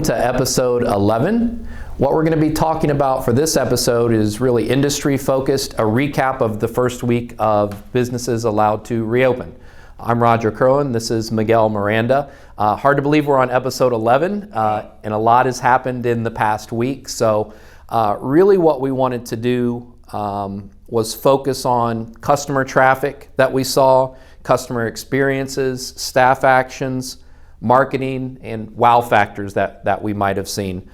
to episode 11. What we're going to be talking about for this episode is really industry focused, a recap of the first week of businesses allowed to reopen. I'm Roger Curlin, this is Miguel Miranda. Hard to believe we're on episode 11, and a lot has happened in the past week. So really what we wanted to do was focus on customer traffic that we saw, customer experiences, staff actions, marketing, and wow factors that we might have seen.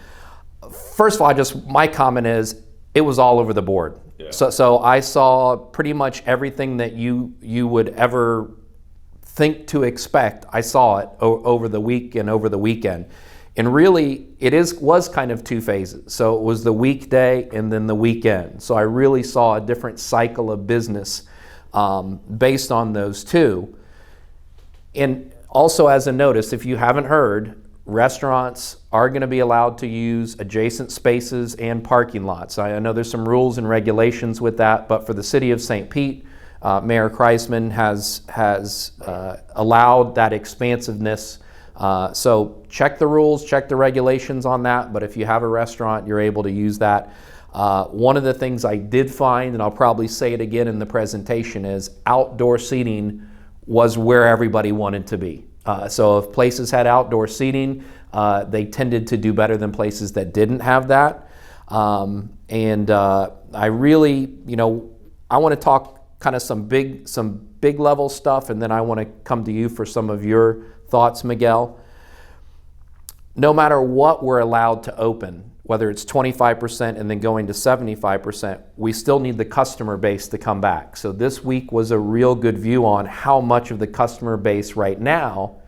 First of all, my comment is it was all over the board. Yeah. So I saw pretty much everything that you would ever think to expect. I saw it over the week and over the weekend. And really, was kind of two phases. So it was the weekday and then the weekend. So I really saw a different cycle of business based on those two. And also, as a notice, if you haven't heard, restaurants are going to be allowed to use adjacent spaces and parking lots. I know there's some rules and regulations with that, but for the city of St. Pete, Mayor Kreisman has allowed that expansiveness. So check the rules, check the regulations on that, but if you have a restaurant, you're able to use that. One of the things I did find, and I'll probably say it again in the presentation, is outdoor seating was where everybody wanted to be. So if places had outdoor seating, they tended to do better than places that didn't have that. I really, I want to talk kind of some big level stuff, and then I want to come to you for some of your thoughts, Miguel. No matter what we're allowed to open, whether it's 25% and then going to 75%, we still need the customer base to come back. So this week was a real good view on how much of the customer base right now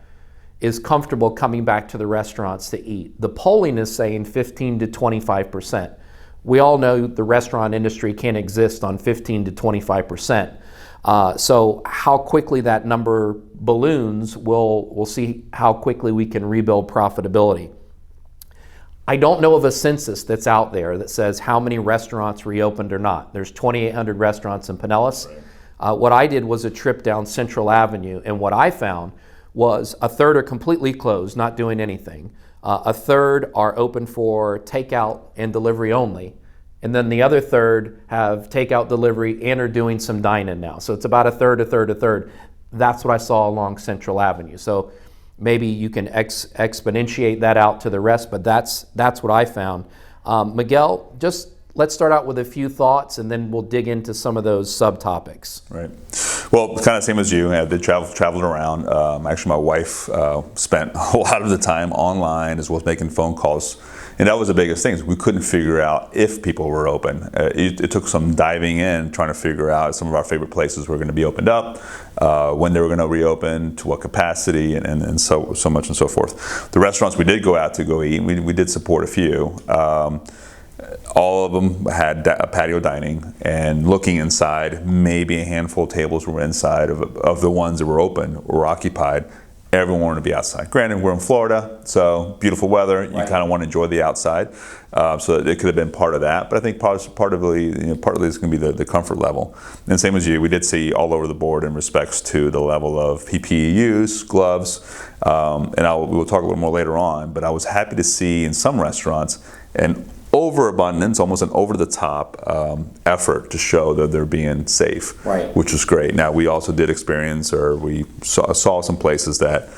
is comfortable coming back to the restaurants to eat. The polling is saying 15 to 25%. We all know the restaurant industry can't exist on 15 to 25%. So how quickly that number balloons, we'll see how quickly we can rebuild profitability. I don't know of a census that's out there that says how many restaurants reopened or not. There's 2,800 restaurants in Pinellas. Right. What I did was a trip down Central Avenue, and what I found was a third are completely closed, not doing anything. A third are open for takeout and delivery only. And then the other third have takeout, delivery, and are doing some dine-in now. So it's about a third. That's what I saw along Central Avenue. So maybe you can exponentiate that out to the rest, but that's what I found. Miguel, just let's start out with a few thoughts, and then we'll dig into some of those subtopics. Right. Well, kind of same as you. I traveled around. Actually, my wife spent a lot of the time online as well as making phone calls. And that was the biggest thing. We couldn't figure out if people were open. It took some diving in, trying to figure out some of our favorite places were going to be opened up, when they were going to reopen, to what capacity, and so much and so forth. The restaurants we did go out to go eat, we did support a few. All of them had patio dining, and looking inside, maybe a handful of tables were inside of the ones that were open or occupied. Everyone wanted to be outside. Granted, we're in Florida, so beautiful weather. You kind of want to enjoy the outside. So it could have been part of that, but I think partly it's going to be the comfort level. And same as you, we did see all over the board in respects to the level of PPE use, gloves, and we'll talk a little more later on. But I was happy to see in some restaurants an overabundance, almost an over-the-top effort to show that they're being safe, right, which was great. Now, we also did experience, or we saw some places that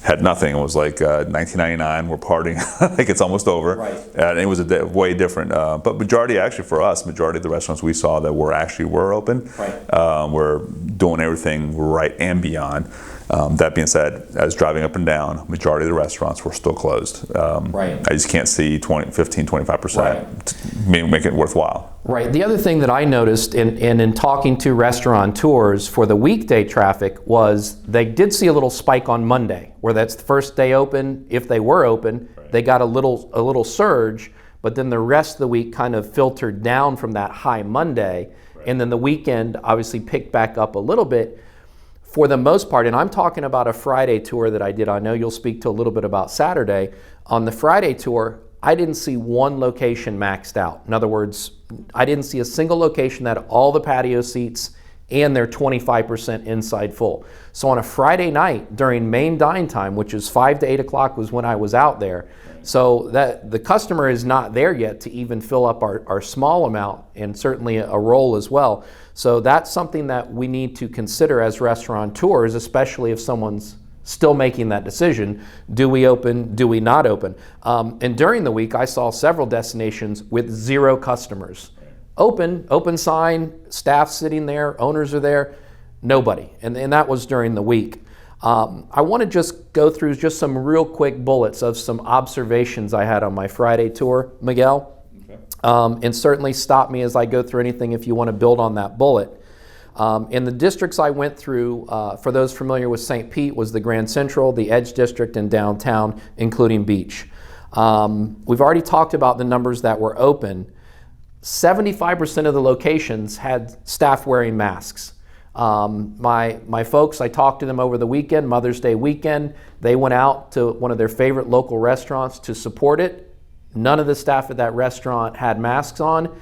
had nothing. It was like 1999, we're partying, like it's almost over. Right. And it was way different. But majority of the restaurants we saw that were open, right, were doing everything right and beyond. That being said, as driving up and down, majority of the restaurants were still closed. Right. I just can't see 15, 25%, right, make it worthwhile. Right. The other thing that I noticed in talking to restaurateurs for the weekday traffic was they did see a little spike on Monday, where that's the first day open. If they were open, right, they got a little surge, but then the rest of the week kind of filtered down from that high Monday, right, and then the weekend obviously picked back up a little bit. For the most part, and I'm talking about a Friday tour that I did. I know you'll speak to a little bit about Saturday. On the Friday tour, I didn't see one location maxed out. In other words, I didn't see a single location that had all the patio seats and they're 25% inside full. So on a Friday night during main dine time, which is 5 to 8 o'clock was when I was out there, so that the customer is not there yet to even fill up our small amount, and certainly a roll as well. So that's something that we need to consider as restaurateurs, especially if someone's still making that decision. Do we open? Do we not open? And during the week, I saw several destinations with 0 customers. Open sign, staff sitting there, owners are there, nobody. And that was during the week. I want to just go through just some real quick bullets of some observations I had on my Friday tour, Miguel. Okay. And certainly stop me as I go through anything if you want to build on that bullet. In the districts I went through, for those familiar with St. Pete, was the Grand Central, the Edge District, and downtown, including Beach. We've already talked about the numbers that were open. 75% of the locations had staff wearing masks. My folks, I talked to them over the weekend, Mother's Day weekend. They went out to one of their favorite local restaurants to support it. None of the staff at that restaurant had masks on,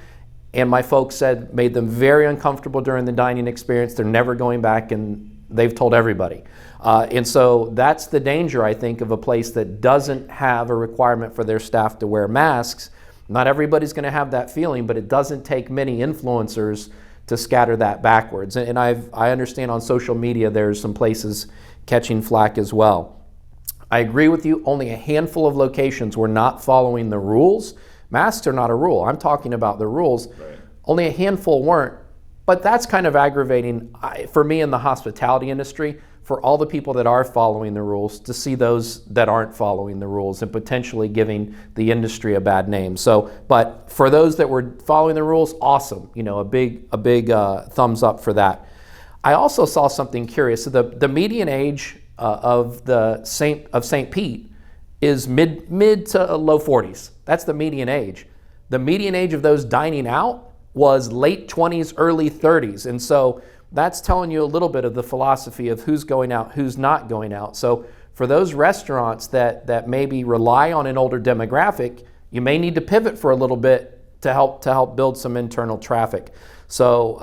and my folks said made them very uncomfortable during the dining experience. They're never going back, and they've told everybody. And so that's the danger, I think, of a place that doesn't have a requirement for their staff to wear masks. Not everybody's going to have that feeling, but it doesn't take many influencers to scatter that backwards. And I understand on social media there's some places catching flack as well. I agree with you, only a handful of locations were not following the rules. Masks are not a rule. I'm talking about the rules. Right. Only a handful weren't, but that's kind of aggravating for me in the hospitality industry, for all the people that are following the rules to see those that aren't following the rules and potentially giving the industry a bad name. So, but for those that were following the rules, awesome. You know, a big thumbs up for that. I also saw something curious. So the median age of St. Pete is mid to low 40s. That's the median age. The median age of those dining out was late 20s, early 30s, and so that's telling you a little bit of the philosophy of who's going out, who's not going out. So for those restaurants that maybe rely on an older demographic, you may need to pivot for a little bit to help build some internal traffic. So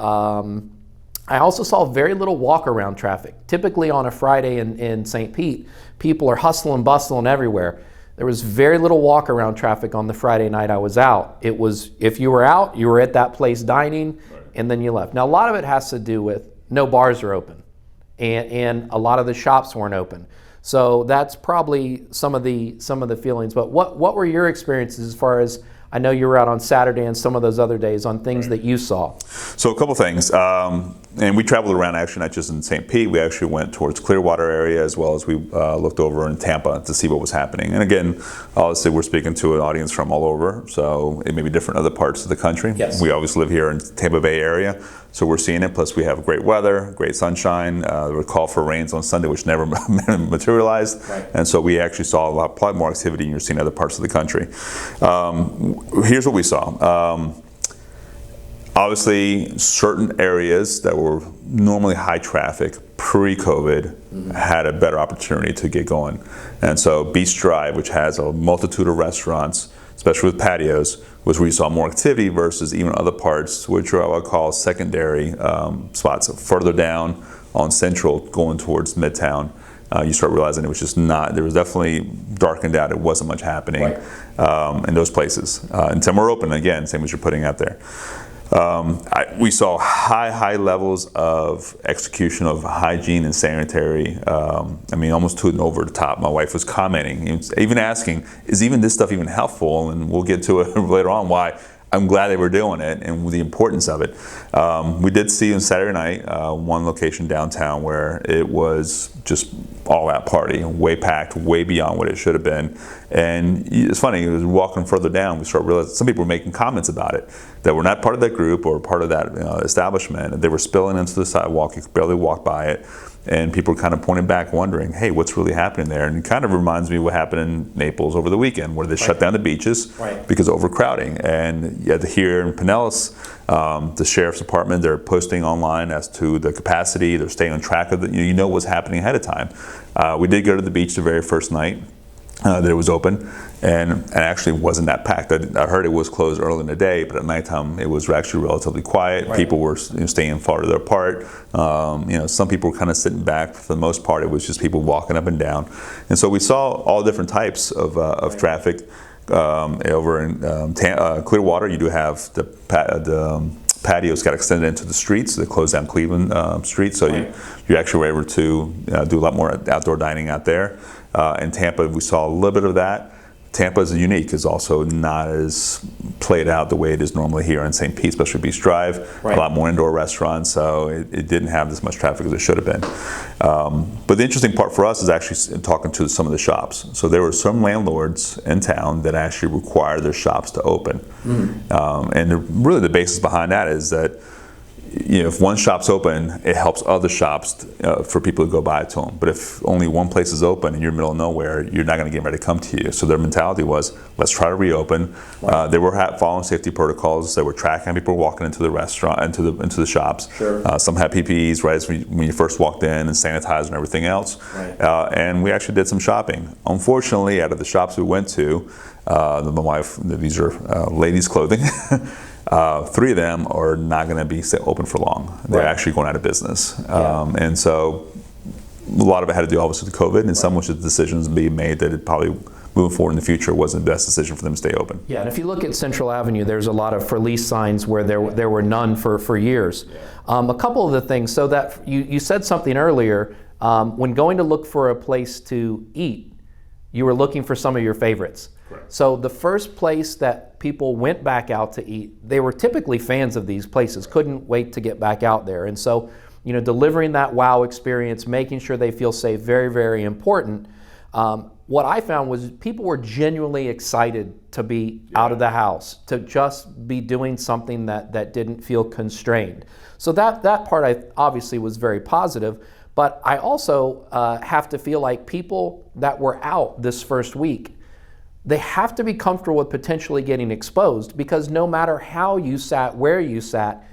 I also saw very little walk around traffic. Typically on a Friday in St. Pete, people are hustling, bustling everywhere. There was very little walk around traffic on the Friday night I was out. It was, if you were out, you were at that place dining, and then you left. Now, a lot of it has to do with no bars are open, and a lot of the shops weren't open. So that's probably some of the feelings. But what were your experiences as far as, I know you were out on Saturday and some of those other days, on things that you saw? So a couple things, and we traveled around actually not just in St. Pete. We actually went towards Clearwater area as well as we looked over in Tampa to see what was happening. And again, obviously we're speaking to an audience from all over, so it may be different in other parts of the country. Yes. We always live here in Tampa Bay area, so we're seeing it. Plus we have great weather, great sunshine. There were call for rains on Sunday, which never materialized. Right. And so we actually saw probably more activity than you're seeing in other parts of the country. Here's what we saw. Obviously, certain areas that were normally high traffic pre-COVID had a better opportunity to get going. And so Beach Drive, which has a multitude of restaurants, especially with patios, was where you saw more activity versus even other parts, which are what I would call secondary spots. Further down on Central, going towards Midtown, you start realizing it was just not, there was definitely darkened out, it wasn't much happening in those places. And some were open, again, same as you're putting out there. We saw high levels of execution of hygiene and sanitary. I mean, almost to and over the top. My wife was commenting, even asking, is even this stuff even helpful? And we'll get to it later on why I'm glad they were doing it and the importance of it. We did see on Saturday night one location downtown where it was just all out party, way packed, way beyond what it should have been. And it's funny, it was walking further down, we start realizing some people were making comments about it that were not part of that group or part of that establishment. And they were spilling into the sidewalk, you could barely walk by it. And people were kind of pointing back, wondering, hey, what's really happening there? And it kind of reminds me of what happened in Naples over the weekend, where they shut down the beaches because of overcrowding. And yet here in Pinellas, the sheriff's department, they're posting online as to the capacity. They're staying on track of it. You know what's happening ahead of time. We did go to the beach the very first night. that it was open, and actually wasn't that packed. I heard it was closed early in the day, but at nighttime it was actually relatively quiet. Right. People were staying farther apart. Some people were kind of sitting back. For the most part, it was just people walking up and down. And so we saw all different types of Right. traffic. Over in Clearwater, you do have the patios got extended into the streets. They closed down Cleveland Street, so Right. you actually were able to do a lot more outdoor dining out there. In Tampa, we saw a little bit of that. Tampa is unique, is also not as played out the way it is normally here in St. Pete, especially Beach Drive. Right. A lot more indoor restaurants, so it didn't have as much traffic as it should have been. But the interesting part for us is actually talking to some of the shops. So there were some landlords in town that actually required their shops to open. Really the basis behind that is that if one shop's open, it helps other shops for people to go by to them. But if only one place is open and you're in the middle of nowhere, you're not going to get anybody to come to you. So their mentality was, let's try to reopen. Wow. They were following safety protocols. They were tracking people walking into the restaurant, into the shops. Sure. Some had PPEs right when you first walked in, and sanitizer and everything else. Right. And we actually did some shopping. Unfortunately, out of the shops we went to, my wife, these are ladies' clothing. 3 of them are not going to be open for long. They're Right. actually going out of business. Yeah. And so a lot of it had to do obviously with COVID, and some was just decisions being made that it probably moving forward in the future wasn't the best decision for them to stay open. Yeah, and if you look at Central Avenue, there's a lot of for lease signs where there were none for years. A couple of the things, so that you said something earlier, when going to look for a place to eat, you were looking for some of your favorites. Correct. So the first place that people went back out to eat, they were typically fans of these places, couldn't wait to get back out there. And so, delivering that wow experience, making sure they feel safe, very, very important. What I found was people were genuinely excited to be out of the house, to just be doing something that didn't feel constrained. So that part obviously was very positive. But I also have to feel like people that were out this first week, they have to be comfortable with potentially getting exposed, because no matter how you sat, where you sat,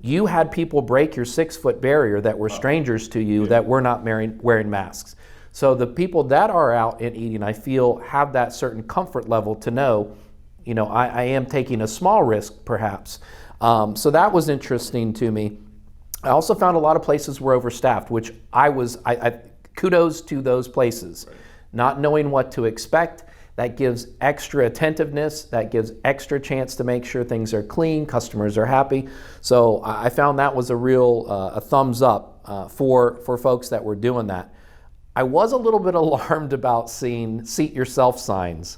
you had people break your 6-foot barrier that were strangers to you, that were not wearing masks. So the people that are out and eating, I feel, have that certain comfort level to know, I am taking a small risk perhaps. So that was interesting to me. I also found a lot of places were overstaffed, which I kudos to those places. Right. Not knowing what to expect, that gives extra attentiveness, that gives extra chance to make sure things are clean, customers are happy. So I found that was a real a thumbs up for folks that were doing that. I was a little bit alarmed about seeing seat yourself signs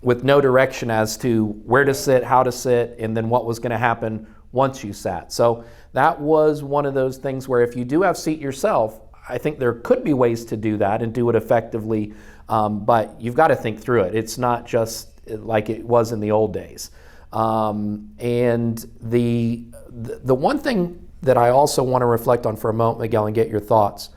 with no direction as to where to sit, how to sit, and then what was going to happen once you sat. So that was one of those things where if you do have seat yourself, I think there could be ways to do that and do it effectively, but you've got to think through it. It's not just like it was in the old days. And the one thing that I also want to reflect on for a moment, Miguel, and get your thoughts.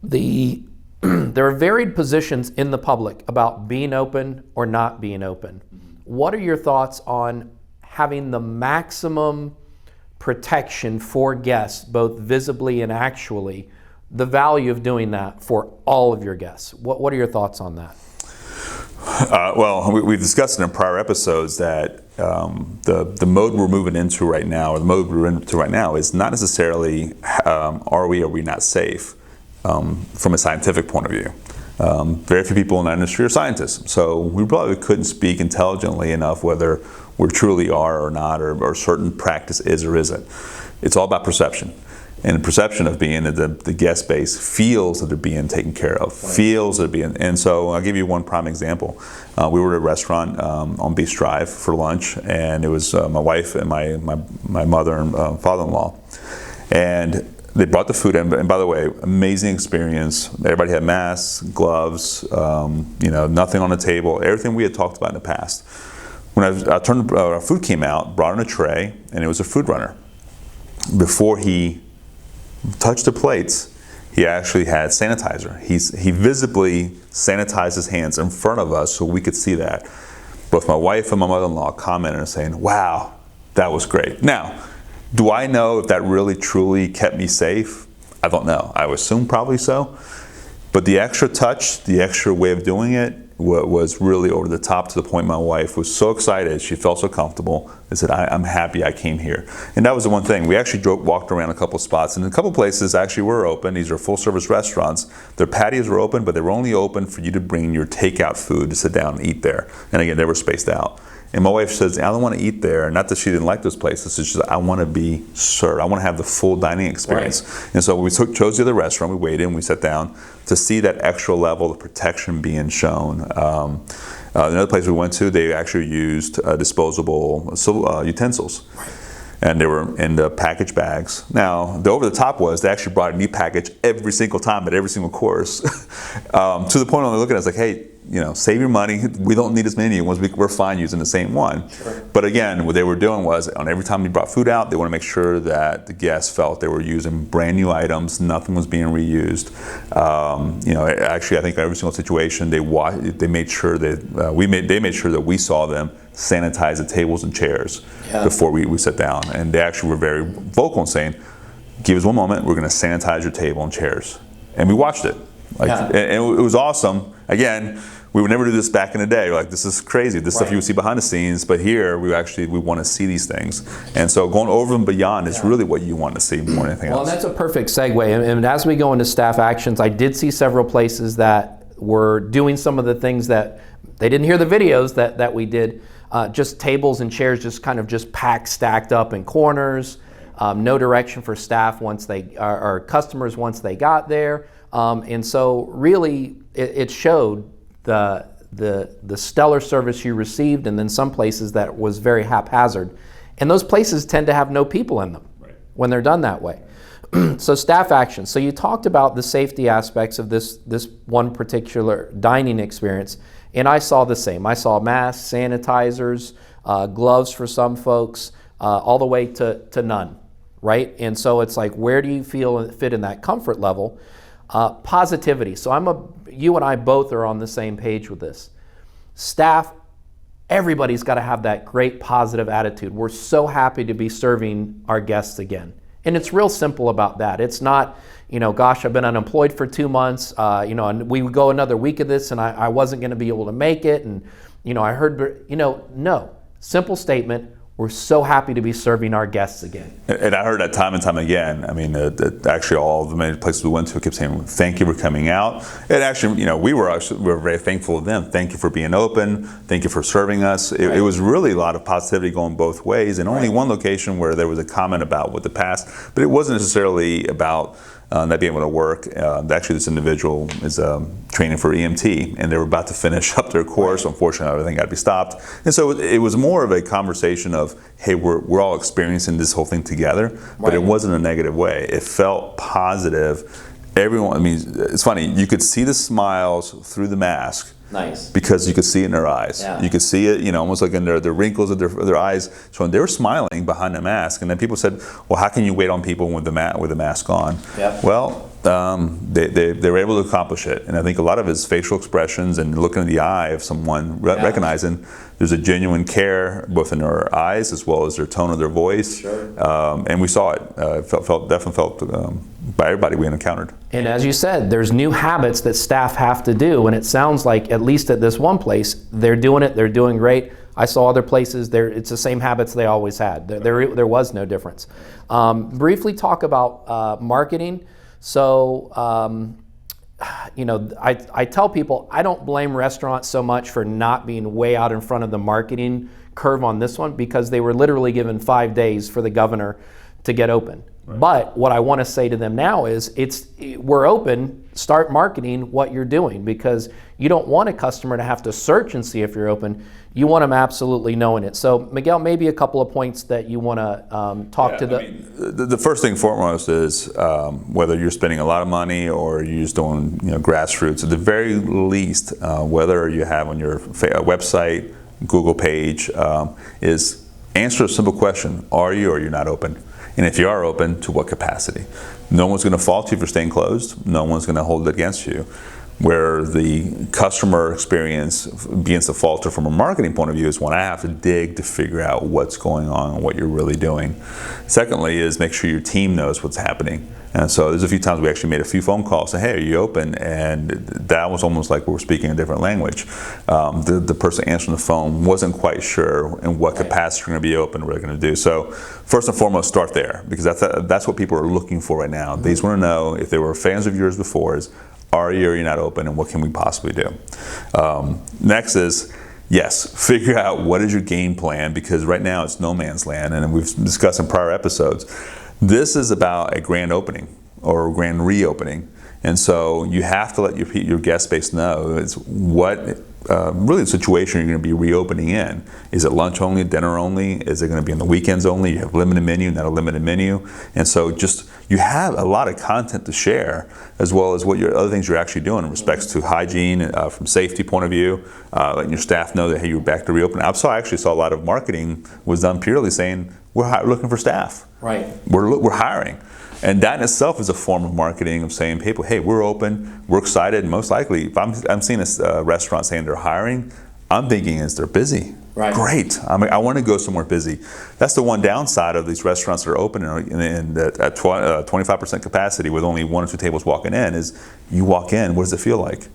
There are varied positions in the public about being open or not being open. What are your thoughts on having the maximum protection for guests, both visibly and actually, the value of doing that for all of your guests? What are your thoughts on that? Well, we've discussed in prior episodes that the mode we're moving into right now, or the mode we're into right now, is not necessarily are we not safe from a scientific point of view. Very few people in the industry are scientists, so we probably couldn't speak intelligently enough whether we truly are or not, or certain practice is or isn't. It's all about perception. And the perception of being that the guest base feels that they're being taken care of, feels that they're being, and so I'll give you one prime example. We were at a restaurant on Beach Drive for lunch, and it was my wife and my mother and father-in-law. And they brought the food in, and by the way, amazing experience. Everybody had masks, gloves, nothing on the table, everything we had talked about in the past. When our food came out, brought in a tray, and it was a food runner. Before he touched the plates, he actually had sanitizer. He visibly sanitized his hands in front of us so we could see that. Both my wife and my mother-in-law commented and saying, wow, that was great. Now, do I know if that really truly kept me safe? I don't know. I would assume probably so. But the extra touch, the extra way of doing it was really over the top, to the point my wife was so excited. She felt so comfortable. I said, I'm happy I came here. And that was the one thing. We actually walked around a couple spots, and a couple places actually were open. These are full-service restaurants. Their patios were open, but they were only open for you to bring your takeout food to sit down and eat there. And again, they were spaced out. And my wife says, I don't want to eat there. Not that she didn't like those places. It's just, I want to be served. I want to have the full dining experience. Right. And so we chose the other restaurant. We waited and we sat down to see that extra level of protection being shown. Another place we went to, they actually used disposable utensils. Right. And they were in the package bags. Now, the over the top was they actually brought a new package every single time at every single course. To the point where they're looking at us like, hey, save your money. We don't need as many new ones. We're fine using the same one. Sure. But again, what they were doing was, on every time you brought food out, they want to make sure that the guests felt they were using brand new items. Nothing was being reused. Actually, I think in every single situation, they made sure that they made sure that we saw them sanitize the tables and chairs before we sat down. And they actually were very vocal in saying, give us one moment, we're going to sanitize your table and chairs. And we watched it. And it was awesome. Again, we would never do this back in the day. We're like, this is crazy. This stuff you would see behind the scenes, but here we want to see these things. And so going over and beyond is really what you want to see more than anything else. Well, that's a perfect segue. And as we go into staff actions, I did see several places that were doing some of the things that they didn't hear the videos that we did. Just tables and chairs just packed, stacked up in corners. No direction for staff or customers once they got there. And so really it showed the stellar service you received, and then some places that was very haphazard. And those places tend to have no people in them when they're done that way. So staff action. So you talked about the safety aspects of this one particular dining experience, and I saw the same. I saw masks, sanitizers, gloves for some folks, all the way to none, right? And so it's like, where do you fit in that comfort level? Positivity. So you and I both are on the same page with this. Staff, everybody's got to have that great positive attitude. We're so happy to be serving our guests again. And it's real simple about that. It's not, gosh, I've been unemployed for 2 months, and we would go another week of this and I wasn't going to be able to make it. And, I heard, no. Simple statement. We're so happy to be serving our guests again. And I heard that time and time again. I mean, actually all the many places we went to kept saying, thank you for coming out. And actually, we were very thankful of them. Thank you for being open. Thank you for serving us. It was really a lot of positivity going both ways. And only one location where there was a comment about what the past, but it wasn't necessarily about not being able to work. Actually, this individual is training for EMT, and they were about to finish up their course. Unfortunately, everything got to be stopped. And so it was more of a conversation of, hey, we're all experiencing this whole thing together, but it wasn't a negative way. It felt positive. Everyone, it's funny, you could see the smiles through the mask. Nice. Because you could see it in their eyes. Yeah. You could see it, almost like in the wrinkles of their eyes. So they were smiling behind the mask. And then people said, well, how can you wait on people with the mask on? Yep. Well, they were able to accomplish it. And I think a lot of it is facial expressions and looking in the eye of someone, recognizing there's a genuine care both in their eyes as well as their tone of their voice. Sure. And we saw it. Definitely felt by everybody we encountered. And as you said, there's new habits that staff have to do, and it sounds like, at least at this one place, they're doing it, they're doing great. I saw other places, it's the same habits they always had. There was no difference. Briefly talk about marketing. So, I tell people I don't blame restaurants so much for not being way out in front of the marketing curve on this one, because they were literally given 5 days for the governor to get open. Right. But what I want to say to them now is, we're open, start marketing what you're doing, because you don't want a customer to have to search and see if you're open. You want them absolutely knowing it. So Miguel, maybe a couple of points that you want to talk to the first thing foremost is whether you're spending a lot of money or you're just doing grassroots, at the very least, whether you have on your website, Google page, is answer a simple question: are you or you're not open? And if you are open, to what capacity? No one's going to fault you for staying closed. No one's going to hold it against you. Where the customer experience begins to falter from a marketing point of view is when I have to dig to figure out what's going on and what you're really doing. Secondly is make sure your team knows what's happening. And so there's a few times we actually made a few phone calls, say, hey, are you open? And that was almost like we were speaking a different language. The person answering the phone wasn't quite sure in what capacity we're going to be open, what we're going to do. So first and foremost, start there, because that's what people are looking for right now. They just want to know, if they were fans of yours before, is are you or you're not open, and what can we possibly do? Next is, yes, figure out what is your game plan, because right now it's no man's land, and we've discussed in prior episodes. This is about a grand opening or a grand reopening, and so you have to let your guest base know it's what really the situation you're going to be reopening in. Is it lunch only, dinner only? Is it going to be on the weekends only? You have limited menu, not a limited menu, and so you have a lot of content to share, as well as what your other things you're actually doing in respects to hygiene, from safety point of view, letting your staff know that, hey, you're back to reopen. I actually saw a lot of marketing was done purely saying we're looking for staff. Right. We're hiring. And that in itself is a form of marketing, of saying people, hey, we're open, we're excited, and most likely, if I'm seeing a restaurant saying they're hiring, I'm thinking is they're busy. Right. Great. I want to go somewhere busy. That's the one downside of these restaurants that are open at 25% capacity with only 1 or 2 tables walking in is you walk in, what does it feel like?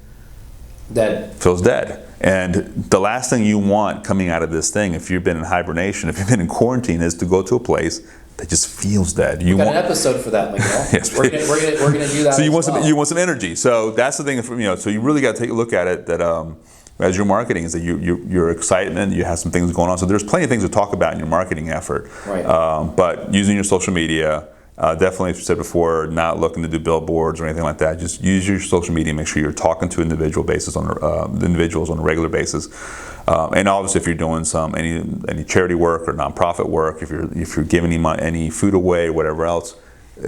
Dead. Feels dead. And the last thing you want coming out of this thing, if you've been in hibernation, if you've been in quarantine, is to go to a place that just feels dead. You got an episode for that, Miguel. Yes, we're gonna do that. So you want some energy. So that's the thing. So you really got to take a look at it. That as your marketing is that your excitement, you have some things going on. So there's plenty of things to talk about in your marketing effort. Right. But using your social media. Definitely, as you said before, not looking to do billboards or anything like that. Just use your social media. Make sure you're talking to individuals on a regular basis. And obviously, if you're doing any charity work or nonprofit work, if you're giving any food away or whatever else,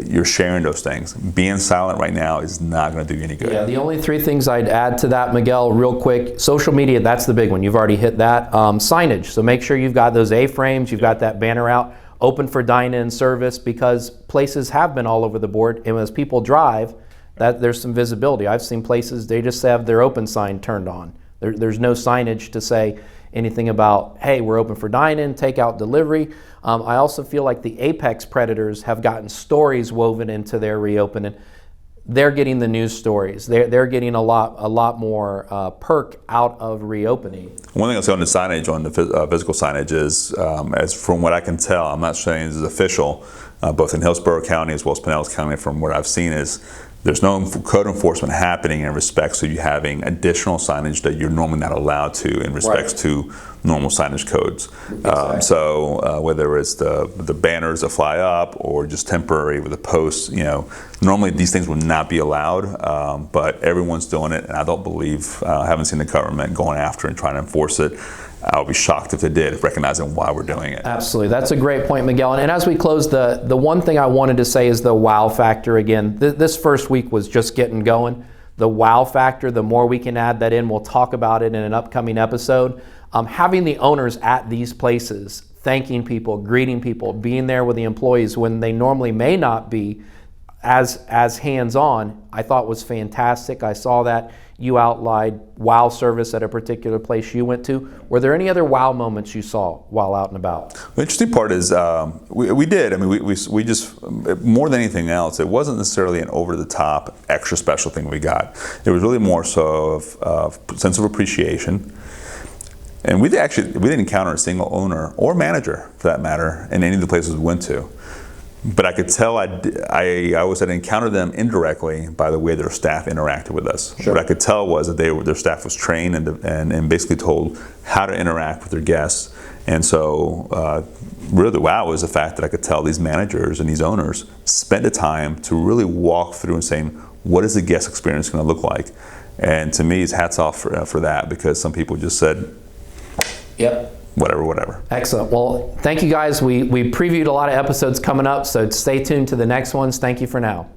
you're sharing those things. Being silent right now is not going to do you any good. Yeah, the only 3 things I'd add to that, Miguel, real quick. Social media, that's the big one. You've already hit that. Signage. So make sure you've got those A-frames. You've got that banner out. Open for dine-in service, because places have been all over the board, and as people drive, there's some visibility. I've seen places, they just have their open sign turned on. There's no signage to say anything about, hey, we're open for dine-in, takeout, delivery. I also feel like the apex predators have gotten stories woven into their reopening. They're getting the news stories. They're getting a lot more perk out of reopening. One thing I'll say on the signage, on the physical signage, is as from what I can tell, I'm not saying this is official, both in Hillsborough County as well as Pinellas County, from what I've seen, is there's no code enforcement happening in respects to you having additional signage that you're normally not allowed to in respects to normal signage codes. Exactly. So whether it's the banners that fly up or just temporary with the posts, normally these things would not be allowed, but everyone's doing it, and I don't believe, I haven't seen the government going after and trying to enforce it. I would be shocked if they did, recognizing why we're doing it. Absolutely. That's a great point, Miguel. And as we close, the one thing I wanted to say is the wow factor again. This first week was just getting going. The wow factor, the more we can add that in, we'll talk about it in an upcoming episode. Having the owners at these places, thanking people, greeting people, being there with the employees when they normally may not be as hands-on, I thought was fantastic. I saw that you outlined wow service at a particular place you went to. Were there any other wow moments you saw while out and about? The interesting part is we did. I mean, we just, more than anything else, it wasn't necessarily an over-the-top extra special thing we got. It was really more so of sense of appreciation. And we didn't encounter a single owner or manager, for that matter, in any of the places we went to. But I could tell I always had encountered them indirectly by the way their staff interacted with us. Sure. What I could tell was that their staff was trained and basically told how to interact with their guests. And so really the wow was the fact that I could tell these managers and these owners spent the time to really walk through and saying, what is the guest experience going to look like? And to me, it's hats off for that, because some people just said, yep. Whatever. Excellent. Well, thank you guys. We previewed a lot of episodes coming up, so stay tuned to the next ones. Thank you for now.